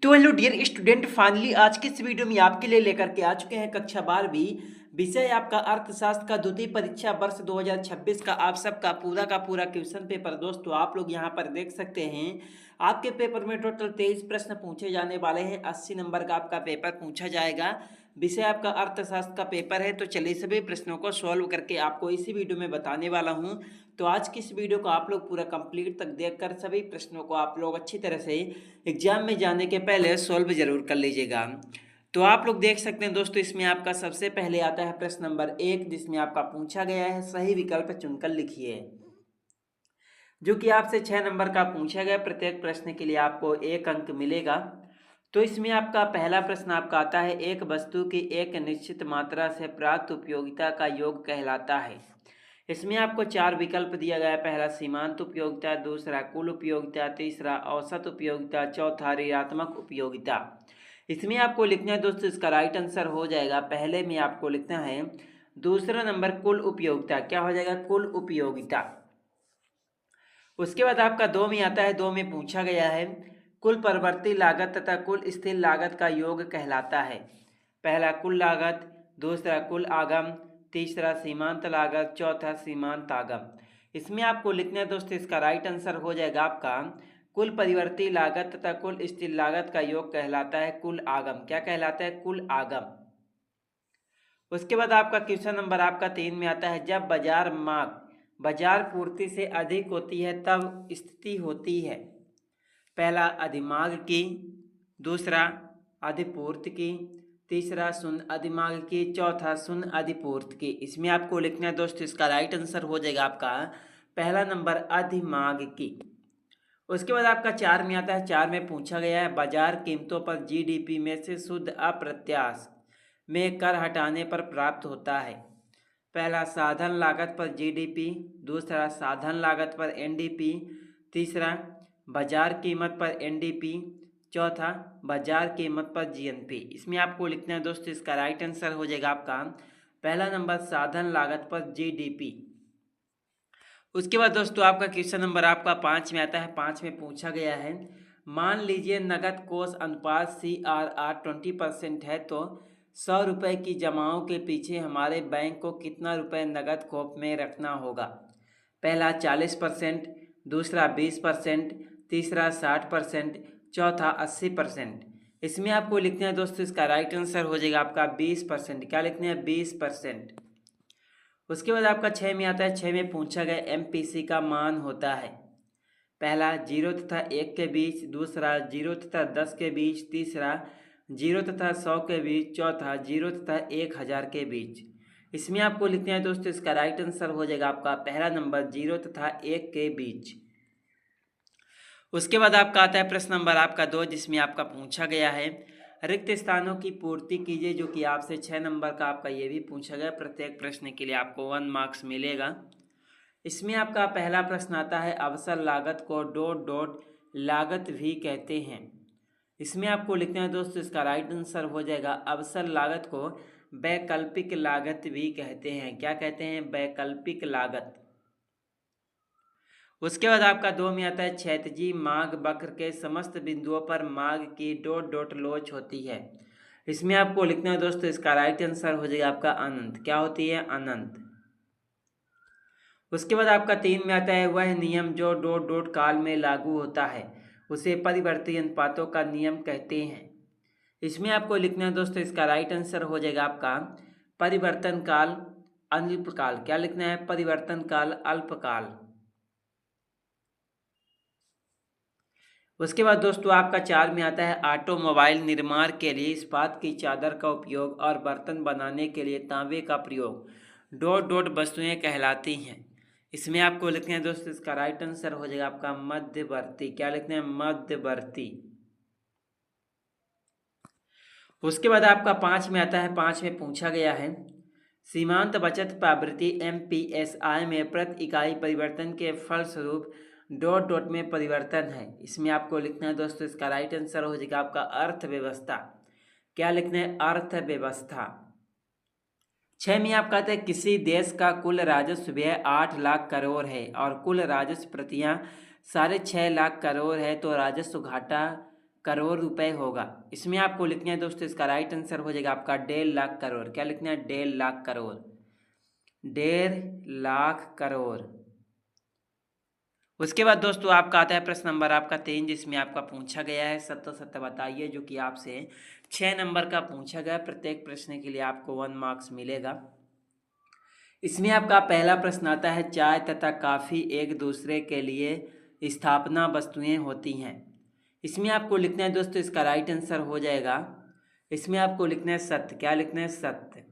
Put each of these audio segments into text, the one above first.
तो hello dear student, finally आज के इस वीडियो में आपके लिए लेकर के आ चुके हैं कक्षा 12वीं विषय आपका अर्थशास्त्र का द्वितीय परीक्षा वर्ष 2026 का आप सबका का पूरा क्वेश्चन पेपर। दोस्तों आप लोग यहां पर देख सकते हैं आपके पेपर में टोटल 23 प्रश्न पूछे जाने वाले हैं। 80 नंबर का आपका पेपर पूछा जाएगा। विषय आपका अर्थशास्त्र का पेपर है। तो चलिए सभी प्रश्नों को सॉल्व करके आपको इसी वीडियो में बताने वाला हूं। तो आज की इस वीडियो को आप लोग पूरा कंप्लीट तक देखकर सभी प्रश्नों को आप लोग अच्छी तरह से एग्जाम में जाने के पहले सॉल्व जरूर कर लीजिएगा। तो आप लोग देख सकते हैं दोस्तों, इसमें आपका सबसे पहले आता है प्रश्न नंबर 1, जिसमें आपका पूछा गया है सही विकल्प चुनकर लिखिए, जो कि आपसे 6 नंबर का पूछा गया। प्रत्येक प्रश्न के लिए आपको 1 अंक मिलेगा। तो इसमें आपका पहला प्रश्न आपका आता है, एक वस्तु की एक निश्चित मात्रा से प्राप्त उपयोगिता का योग कहलाता है। इसमें आपको 4 विकल्प दिया गया है। पहला सीमांत उपयोगिता, दूसरा कुल उपयोगिता, तीसरा औसत उपयोगिता, चौथा ऋणात्मक उपयोगिता। इसमें आपको लिखना है दोस्तों, इसका राइट आंसर हो जाएगा, पहले में आपको लिखना है दूसरा नंबर कुल उपयोगिता। क्या हो जाएगा? कुल उपयोगिता। उसके बाद आपका 2 में आता है, 2 में पूछा गया है कुल परिवर्ती लागत तथा कुल स्थिर लागत का योग कहलाता है। पहला कुल लागत, दूसरा कुल आगम, तीसरा सीमांत लागत, चौथा सीमांत आगम। इसमें आपको लिखना है दोस्तों, इसका राइट आंसर हो जाएगा आपका कुल परिवर्ती लागत तथा कुल स्थिर लागत का योग कहलाता है कुल आगम। क्या कहलाता है? कुल आगम। उसके बाद आपका क्वेश्चन नंबर आपका 3 में आता है, जब बाजार मांग बाजार पूर्ति से अधिक होती है तब स्थिति होती है। पहला अधिमांग की, दूसरा अधिपूर्ति की, तीसरा शून्य अधिमांग की, चौथा शून्य अधिपूर्ति की। इसमें आपको लिखना है दोस्तों, इसका राइट आंसर हो जाएगा आपका पहला नंबर अधिमांग की। उसके बाद आपका 4 में आता है, 4 में पूछा गया है बाजार कीमतों पर जीडीपी में से शुद्ध अप्रत्याश में कर हटाने पर प्राप्त होता है। पहला साधन लागत पर जीडीपी, दूसरा साधन लागत पर एनडीपी, तीसरा बाजार कीमत पर एनडीपी, चौथा बाजार कीमत पर जीएनपी। इसमें आपको लिखना है दोस्तों, इसका राइट आंसर हो जाएगा आपका पहला नंबर साधन लागत पर जीडीपी। उसके बाद दोस्तों आपका क्वेश्चन नंबर आपका 5 में आता है। 5 में पूछा गया है, मान लीजिए नगद कोष अनुपात CRR 20% है, तो 100 रुपये की जमाओं के पीछे हमारे बैंक को कितना रुपये नगद कोष में रखना होगा। पहला 40%, दूसरा 20%, तीसरा 60%, चौथा 80%। इसमें आपको लिखना है दोस्तों, इसका राइट आंसर हो जाएगा आपका 20%। क्या लिखना है? 20%। उसके बाद आपका 6 में आता है, 6 में पूछा गया MPC का मान होता है। पहला 0 तथा 1 के बीच, दूसरा 0 तथा 10 के बीच, तीसरा 0 तथा 100 के बीच, चौथा 0 तथा 1000 के बीच। इसमें आपको लिखना है दोस्तों, इसका राइट आंसर हो जाएगा आपका पहला नंबर 0 तथा 1 के बीच। उसके बाद आपका आता है प्रश्न नंबर आपका 2, जिसमें आपका पूछा गया है रिक्त स्थानों की पूर्ति कीजिए, जो कि आपसे 6 नंबर का आपका ये भी पूछा गया। प्रत्येक प्रश्न के लिए आपको 1 मार्क्स मिलेगा। इसमें आपका पहला प्रश्न आता है, अवसर लागत को डॉट डॉट लागत भी कहते हैं। इसमें आपको लिखना है दोस्तों, इसका राइट आंसर हो जाएगा अवसर लागत को वैकल्पिक लागत भी कहते हैं। क्या कहते हैं? वैकल्पिक लागत। उसके बाद आपका 2 में आता है, क्षैतिजी मार्ग वक्र के समस्त बिंदुओं पर मार्ग की डॉट डॉट लोच होती है। इसमें आपको लिखना है दोस्तों, इसका राइट आंसर हो जाएगा आपका अनंत। क्या होती है? अनंत। उसके बाद आपका 3 में आता है, वह नियम जो डॉट डॉट काल में लागू होता है उसे परिवर्ती अनुपातों का नियम कहते हैं। इसमें आपको लिखना है दोस्तों, इसका राइट आंसर हो जाएगा आपका परिवर्तन काल अल्पकाल। क्या लिखना है? परिवर्तन काल अल्पकाल। उसके बाद दोस्तों आपका 4 में आता है, ऑटोमोबाइल निर्माण के लिए इस्पात की चादर का उपयोग और बर्तन बनाने के लिए तांबे का प्रयोग डॉट डॉट वस्तुएं कहलाती हैं। इसमें आपको लिखना है दोस्तों, इसका राइट आंसर हो जाएगा आपका मध्यवर्ती। क्या लिखना है? मध्यवर्ती। उसके बाद आपका 5 में आता है, 5 में पूछा गया है सीमांत बचत प्रवृत्ति MPSI में प्रति इकाई परिवर्तन के फलस्वरूप डॉट डॉट में परिवर्तन है। इसमें आपको लिखना है दोस्तों, इसका राइट आंसर हो जाएगा आपका अर्थव्यवस्था। क्या लिखना है? अर्थव्यवस्था। 6 में आपका आता है, किसी देश का कुल राजस्व व्यय 8 लाख करोड़ है और कुल राजस्व प्रतियां 6.5 लाख करोड़ है, तो राजस्व घाटा करोड़ रुपए होगा। इसमें आपको लिखना है दोस्तों, इसका राइट आंसर हो जाएगा आपका 1.5 लाख करोड़। क्या लिखना है? 1.5 लाख करोड़, 1.5 लाख करोड़। उसके बाद दोस्तों आपका आता है प्रश्न नंबर आपका 3, जिसमें आपका पूछा गया है सत्य सत्य बताइए, जो कि आपसे 6 नंबर का पूछा गया। प्रत्येक प्रश्न के लिए आपको 1 मार्क्स मिलेगा। इसमें आपका पहला प्रश्न आता है, चाय तथा कॉफ़ी एक दूसरे के लिए स्थापना वस्तुएं होती हैं। इसमें आपको लिखना है दोस्तों, इसका राइट आंसर हो जाएगा, इसमें आपको लिखना है सत्य। क्या लिखना है? सत्य।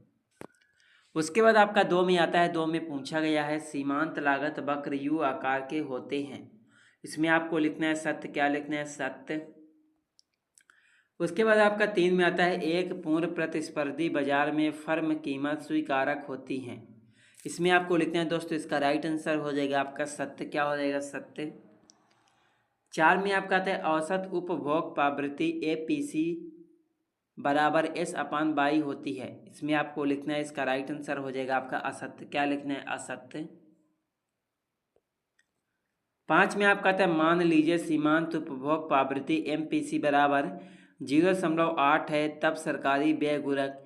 उसके बाद आपका 2 में आता है, 2 में पूछा गया है, सीमांत लागत वक्र यू आकार के होते हैं। इसमें आपको लिखना है सत्य। क्या लिखना है? सत्य। उसके बाद आपका 3 में आता है, एक पूर्ण प्रतिस्पर्धी बाजार में फर्म कीमत स्वीकारक होती हैं। इसमें आपको लिखना है दोस्तों, इसका राइट आंसर हो जाएगा आपका सत्य। क्या हो जाएगा? सत्य। 4 में आपका आता है, औसत उपभोग प्रवृत्ति APC बराबर S/22 होती है। इसमें आपको लिखना है, इसका राइट आंसर हो जाएगा आपका असत्य। क्या लिखना है? असत्य। 5 में आपका आता है, मान लीजिए सीमांत उपभोग प्रवृत्ति MPC बराबर 0.8 है, तब सरकारी व्यय गुणक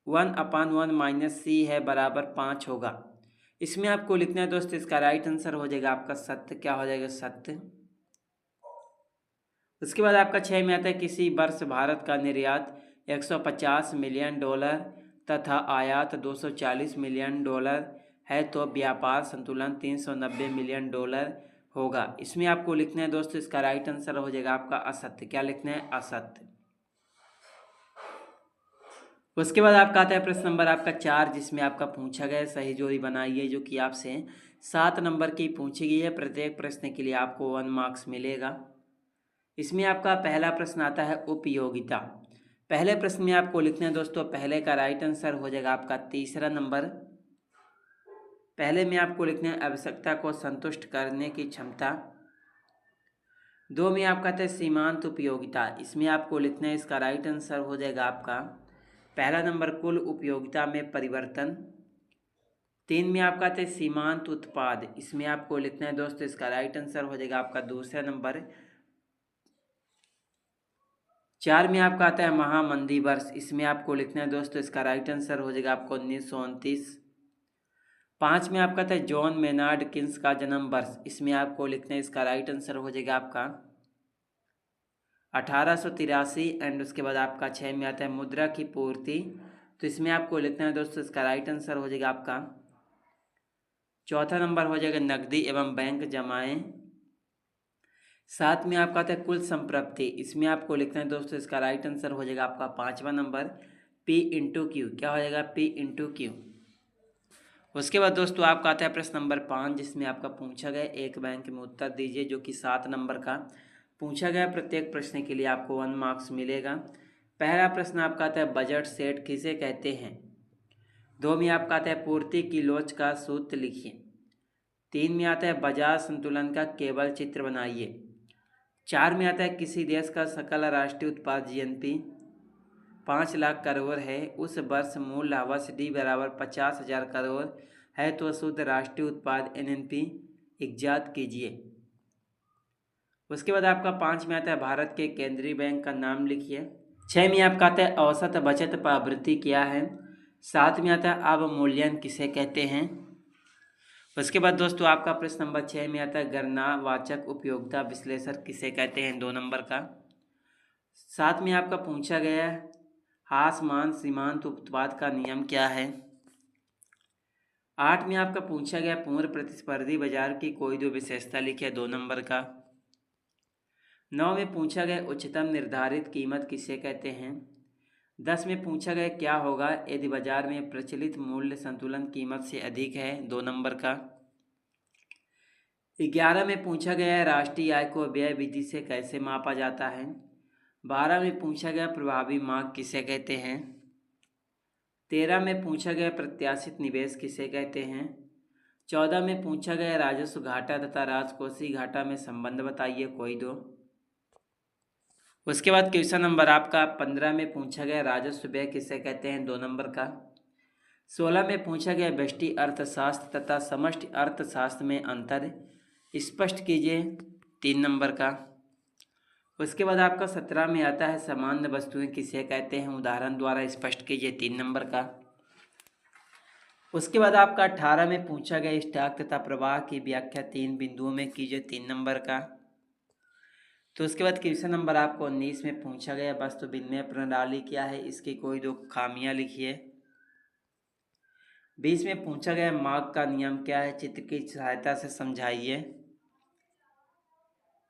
1/1 - C है बराबर 5 होगा। इसमें आपको लिखना है दोस्तों, इसका राइट आंसर हो जाएगा आपका सत्य। क्या हो जाएगा? सत्य। उसके बाद आपका 6 में आता है, किसी वर्ष भारत का निर्यात $150 मिलियन तथा आयात $240 मिलियन है, तो व्यापार संतुलन $390 मिलियन होगा। इसमें आपको लिखना है दोस्तों, इसका राइट आंसर हो जाएगा आपका असत्य। क्या लिखना है? असत्य। उसके बाद आपका आता है प्रश्न नंबर आपका 4, जिसमें आपका पूछा गया सही जोड़ी बनाइए, जो कि आपसे 7 नंबर की पूछी गई है। प्रत्येक प्रश्न के लिए आपको 1 मार्क्स मिलेगा। इसमें आपका पहला प्रश्न आता है, उपयोगिता। पहले प्रश्न में आपको लिखना है दोस्तों, पहले का राइट आंसर हो जाएगा आपका तीसरा नंबर। पहले में आपको लिखना है, आवश्यकता को संतुष्ट करने की क्षमता। 2 में आपका आता है, सीमांत उपयोगिता। इसमें आपको लिखना है, इसका राइट आंसर हो जाएगा आपका पहला नंबर, कुल उपयोगिता में परिवर्तन। 3 में आपका आता है, सीमांत उत्पाद। इसमें आपको लिखना है दोस्तों, इसका राइट आंसर हो जाएगा आपका दूसरा नंबर। 4 में आपका आता है, महामंदी वर्ष। इसमें आपको लिखना है दोस्तों, इसका राइट आंसर हो जाएगा आपको 1929। 5 में आपका आता है, जॉन मेनार्ड किन्स का जन्म वर्ष। इसमें आपको लिखना है, इसका राइट आंसर हो जाएगा आपका 1883। एंड उसके बाद आपका 6 में आता है, मुद्रा की पूर्ति। तो इसमें आपको लिखना है दोस्तों, इसका राइट आंसर हो जाएगा आपका चौथा नंबर हो जाएगा, नकदी एवं बैंक जमाएं। 7 में आपका आता है, कुल संप्रप्ति। इसमें आपको लिखना है दोस्तों, इसका राइट आंसर हो जाएगा आपका 5वां नंबर, P/Q। क्या हो जाएगा? P/Q। उसके बाद दोस्तों आपका आता है प्रश्न नंबर 5, जिसमें आपका पूछा गया एक बैंक में उत्तर दीजिए, जो कि 7 नंबर का पूछा गया। प्रत्येक प्रश्न के लिए आपको 1 मार्क्स मिलेगा। पहला प्रश्न आपका आता है, बजट सेट किसे कहते हैं। 2 में आपका आता है, पूर्ति की लोच का सूत्र लिखिए। 3 में आता है, बाजार संतुलन का केवल चित्र बनाइए। 4 में आता है, किसी देश का सकल राष्ट्रीय उत्पाद GNP 5 लाख करोड़ है, उस वर्ष मूल लाभांश D बराबर 50,000 करोड़ है, तो शुद्ध राष्ट्रीय उत्पाद NNP इज्जात कीजिए। उसके बाद आपका 5 में आता है, भारत के केंद्रीय बैंक का नाम लिखिए। 6 में आपका आता है, औसत बचत प्रवृत्ति क्या है। 7 में आता है, अवमूल्यन किसे कहते हैं। उसके बाद दोस्तों आपका प्रश्न नंबर 6 में आता है, गणनावाचक उपयोगिता विश्लेषण किसे कहते हैं, 2 नंबर का। 7 में आपका पूछा गया है, हासमान सीमांत उत्पाद का नियम क्या है। 8 में आपका पूछा गया, पूर्ण प्रतिस्पर्धी बाजार की कोई 2 विशेषता लिखिए, 2 नंबर का। 9 में पूछा गया, उच्चतम निर्धारित कीमत किसे कहते हैं। 10 में पूछा गया, क्या होगा यदि बाजार में प्रचलित मूल्य संतुलन कीमत से अधिक है, 2 नंबर का। 11 में पूछा गया है, राष्ट्रीय आय को व्यय विधि से कैसे मापा जाता है। 12 में पूछा गया, प्रभावी मांग किसे कहते हैं। 13 में पूछा गया, प्रत्याशित निवेश किसे कहते हैं। 14 में पूछा गया, राजस्व घाटा तथा राजकोषीय घाटा में संबंध बताइए, कोई 2। उसके बाद क्वेश्चन नंबर आपका 15 में पूछा गया, राजस्व व्यय किसे कहते हैं, 2 नंबर का। 16 में पूछा गया, व्यष्टि अर्थशास्त्र तथा समष्टि अर्थशास्त्र में अंतर स्पष्ट कीजिए, 3 नंबर का। उसके बाद आपका 17 में आता है सामान्य वस्तुएं किसे कहते हैं, उदाहरण द्वारा स्पष्ट कीजिए 3 नंबर का। उसके बाद आपका 18 में पूछा गया स्टॉक तथा प्रवाह की व्याख्या 3 बिंदुओं में कीजिए 3 नंबर का। तो उसके बाद क्वेश्चन नंबर आपको 19 में पूछा गया वस्तु विनिमय प्रणाली क्या है, इसकी कोई 2 खामियां लिखिए। 20 में पूछा गया मार्क का नियम क्या है, चित्र की सहायता से समझाइए।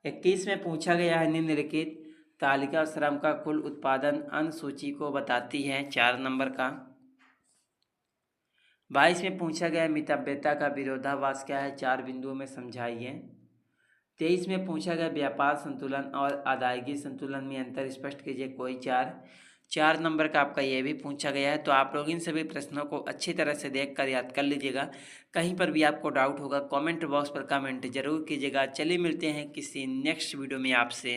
21 में पूछा गया है निम्नलिखित तालिका श्रम का कुल उत्पादन अनुसूची को बताती है, 4 नंबर का। 22 में पूछा गया मितव्ययता का विरोधाभास क्या है, 4 बिंदुओं में समझाइए। 23 में पूछा गया व्यापार संतुलन और अदायगी संतुलन में अंतर स्पष्ट कीजिए, कोई 4 नंबर का आपका ये भी पूछा गया है। तो आप लोग इन सभी प्रश्नों को अच्छी तरह से देखकर याद कर लीजिएगा। कहीं पर भी आपको डाउट होगा कमेंट बॉक्स पर कमेंट जरूर कीजिएगा। चलिए मिलते हैं किसी नेक्स्ट वीडियो में आपसे।